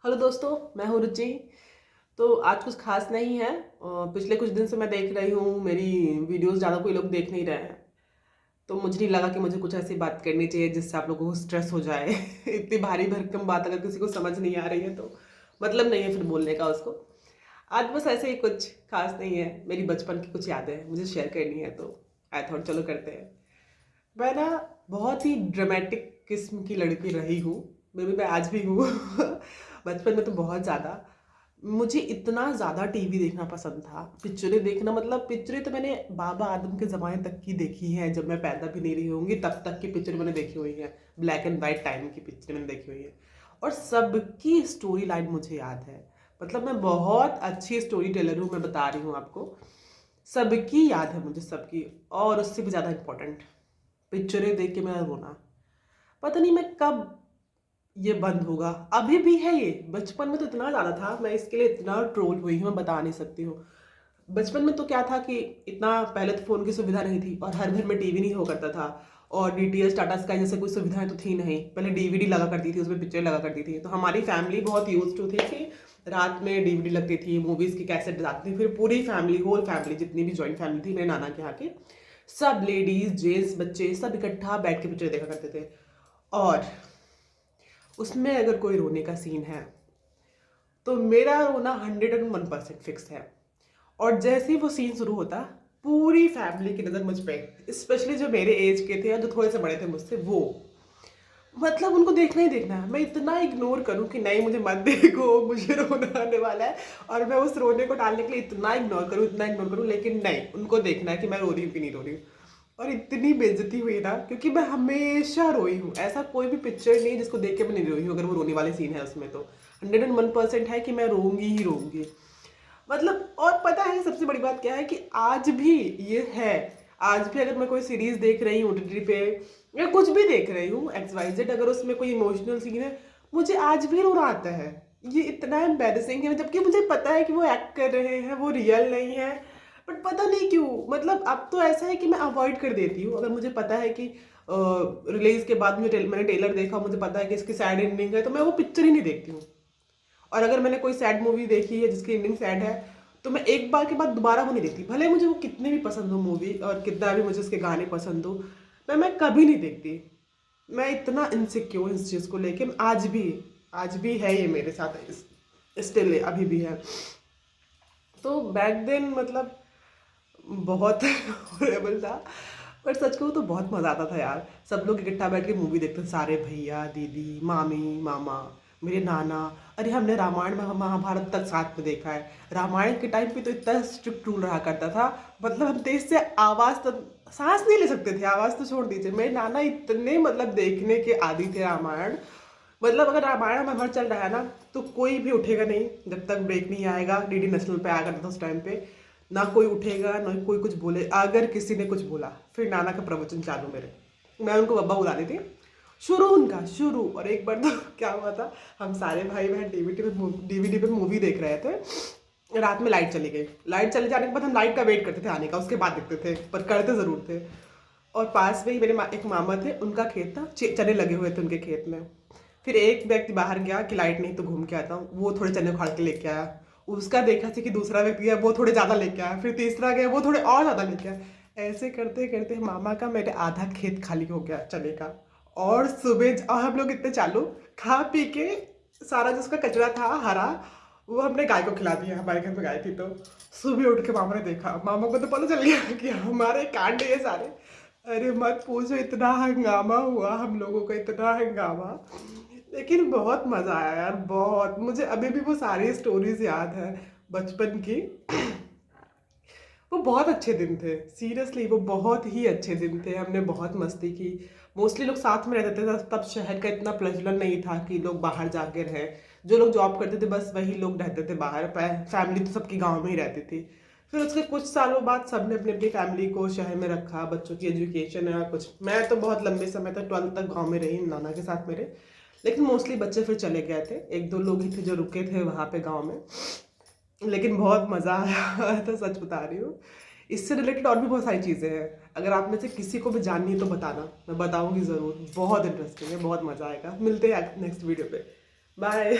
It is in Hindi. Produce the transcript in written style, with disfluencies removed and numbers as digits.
हेलो दोस्तों, मैं हूँ रुचि। तो आज कुछ खास नहीं है। पिछले कुछ दिन से मैं देख रही हूँ मेरी वीडियोस ज़्यादा कोई लोग देख नहीं रहे हैं। तो मुझे नहीं लगा कि मुझे कुछ ऐसी बात करनी चाहिए जिससे आप लोगों को स्ट्रेस हो जाए। इतनी भारी भरकम बात अगर किसी को समझ नहीं आ रही है तो मतलब नहीं है फिर बोलने का उसको। आज बस ऐसे ही कुछ खास नहीं है, मेरी बचपन की कुछ यादें मुझे शेयर करनी है तो आई थॉट चलो करते हैं। मैं ना बहुत ही ड्रामेटिक किस्म की लड़की रही हूँ। मे बी मैं आज भी हूँ। बचपन में तो बहुत ज़्यादा मुझे इतना ज़्यादा टीवी देखना पसंद था। पिक्चरें देखना मतलब पिक्चरें तो मैंने बाबा आदम के ज़माने तक की देखी है। जब मैं पैदा भी नहीं रही होंगी तब तक की पिक्चर मैंने देखी हुई है। ब्लैक एंड वाइट टाइम की पिक्चर मैंने देखी हुई है और सबकी स्टोरी लाइन मुझे याद है। मतलब मैं बहुत अच्छी स्टोरी टेलर हूँ, मैं बता रही हूँ आपको। सबकी याद है मुझे, सबकी। और उससे भी ज़्यादा इम्पोर्टेंट, पिक्चरें देख के मेरा रोना पता नहीं मैं कब ये बंद होगा। अभी भी है ये, बचपन में तो इतना ज़्यादा था, मैं इसके लिए इतना ट्रोल हुई हूँ मैं बता नहीं सकती हूँ। बचपन में तो क्या था कि इतना पहले तो फ़ोन की सुविधा नहीं थी और हर घर में टीवी नहीं हो करता था। और डीटीएच टाटा स्काई जैसे कोई सुविधाएं तो थी नहीं। पहले डीवीडी लगा करती थी, उसमें पिक्चर लगा करती थी। तो हमारी फैमिली बहुत यूज टू थी कि रात में डीवीडी लगती थी, मूवीज़ की कैसेट आती थी, फिर पूरी फैमिली, होल फैमिली, जितनी भी जॉइंट फैमिली थी मेरे नाना के यहाँ के, सब लेडीज जेंट्स बच्चे सब इकट्ठा बैठ के पिक्चर देखा करते थे। और उसमें अगर कोई रोने का सीन है तो मेरा रोना 101% फिक्स है। और जैसे ही वो सीन शुरू होता, पूरी फैमिली की नज़र मुझ पे, स्पेशली जो मेरे एज के थे और जो थोड़े से बड़े थे मुझसे, वो मतलब उनको देखना ही देखना है। मैं इतना इग्नोर करूं कि नहीं मुझे मत देखो, मुझे रोना आने वाला है। और मैं उस रोने को टालने के लिए इतना इग्नोर करूं, इतना इग्नोर करूं, लेकिन नहीं, उनको देखना है कि मैं रो रही हूँ कि नहीं रो रही हूँ। और इतनी बेइज्जती हुई ना, क्योंकि मैं हमेशा रोई हूँ। ऐसा कोई भी पिक्चर नहीं जिसको देख के मैं नहीं रोई हूँ, अगर वो रोने वाले सीन है उसमें तो 101% है कि मैं रोऊंगी ही रोऊंगी। मतलब और पता है सबसे बड़ी बात क्या है कि आज भी ये है। आज भी अगर मैं कोई सीरीज देख रही हूँ ओटीटी पे या कुछ भी देख रही हूँ एक्स वाई जेड, अगर उसमें कोई इमोशनल सीन है, मुझे आज भी रोना आता है। ये इतना एम्बेरसिंग है, जबकि मुझे पता है कि वो एक्ट कर रहे हैं, वो रियल नहीं है। बट पता नहीं क्यों, मतलब अब तो ऐसा है कि मैं अवॉइड कर देती हूँ। अगर मुझे पता है कि रिलीज के बाद मैंने ट्रेलर देखा, मुझे पता है कि इसकी सैड एंडिंग है, तो मैं वो पिक्चर ही नहीं देखती हूँ। और अगर मैंने कोई सैड मूवी देखी है जिसकी एंडिंग सैड है, तो मैं एक बार के बाद दोबारा वो नहीं देखती, भले मुझे वो कितने भी पसंद हो मूवी और कितना भी मुझे उसके गाने पसंद हो। मैं कभी नहीं देखती। मैं इतना इनसिक्योर इस चीज़ को लेके, आज भी है ये मेरे साथ, स्टिल अभी भी है। तो बैक देन मतलब बहुत हॉरेबल था। पर सच कहूँ तो बहुत मज़ा आता था यार। सब लोग इकट्ठा बैठ के मूवी देखते थे, सारे भैया दीदी मामी मामा मेरे नाना। अरे हमने रामायण महाभारत तक साथ में देखा है। रामायण के टाइम पे तो इतना स्ट्रिक्ट रूल रहा करता था, मतलब हम तेज से आवाज़ तो सांस नहीं ले सकते थे, आवाज़ तो छोड़ दीजिए। मेरे नाना इतने मतलब देखने के आदी थे रामायण। मतलब अगर रामायण महाभारत चल रहा है ना, तो कोई भी उठेगा नहीं जब तक ब्रेक नहीं आएगा। डीडी नेशनल पे आया करता था उस टाइम पे। ना कोई उठेगा ना कोई कुछ बोले, अगर किसी ने कुछ बोला फिर नाना का प्रवचन चालू मेरे। मैं उनको बब्बा बुलाती थी, शुरू उनका शुरू। और एक बार तो क्या हुआ था, हम सारे भाई बहन डीवीडी पे मूवी देख रहे थे। रात में लाइट चली गई। लाइट चले जाने के बाद हम लाइट का वेट करते थे आने का, उसके बाद देखते थे, पर करते ज़रूर थे। और पास में ही मेरे एक मामा थे, उनका खेत था, चने लगे हुए थे उनके खेत में। फिर एक व्यक्ति बाहर गया कि लाइट नहीं तो घूम के आता हूँ, वो थोड़े चने उखाड़ के लेके आया। उसका देखा था कि दूसरा व्यक्ति गया, वो थोड़े ज़्यादा लेके आया। फिर तीसरा गया, वो थोड़े और ज़्यादा लेके आया। ऐसे करते करते मामा का मेरे आधा खेत खाली हो गया चने का। और सुबह और हम लोग इतने चालू, खा पी के सारा जिसका कचरा था हरा, वो हमने गाय को खिला दिया। हमारे घर में गाय थी तो सुबह उठ के मामा ने देखा, मामा को तो पता चल गया कि हमारे कांड ये सारे। अरे मत पूछो, इतना हंगामा हुआ हम लोगों का, इतना हंगामा। लेकिन बहुत मज़ा आया यार, बहुत। मुझे अभी भी वो सारी स्टोरीज याद है बचपन की। वो बहुत अच्छे दिन थे, सीरियसली वो बहुत ही अच्छे दिन थे। हमने बहुत मस्ती की। मोस्टली लोग साथ में रहते थे, तब शहर का इतना प्रचलन नहीं था कि लोग बाहर जाके रहें। जो लोग जॉब करते थे बस वही लोग रहते थे बाहर, फैमिली तो सबकी गांव में ही रहती थी। फिर उसके कुछ सालों बाद सबने अपनी अपनी फैमिली को शहर में रखा, बच्चों की एजुकेशन है कुछ। मैं तो बहुत लंबे समय तक 12th तक गाँव में रही नाना के साथ मेरे। लेकिन मोस्टली बच्चे फिर चले गए थे, एक दो लोग ही थे जो रुके थे वहाँ पे गाँव में। लेकिन बहुत मज़ा आया तो सच बता रही हूँ। इससे रिलेटेड और भी बहुत सारी चीज़ें हैं, अगर आप में से किसी को भी जाननी है तो बताना, मैं बताऊँगी ज़रूर। बहुत इंटरेस्टिंग है, बहुत मज़ा आएगा। मिलते हैं नेक्स्ट वीडियो पे। बाय।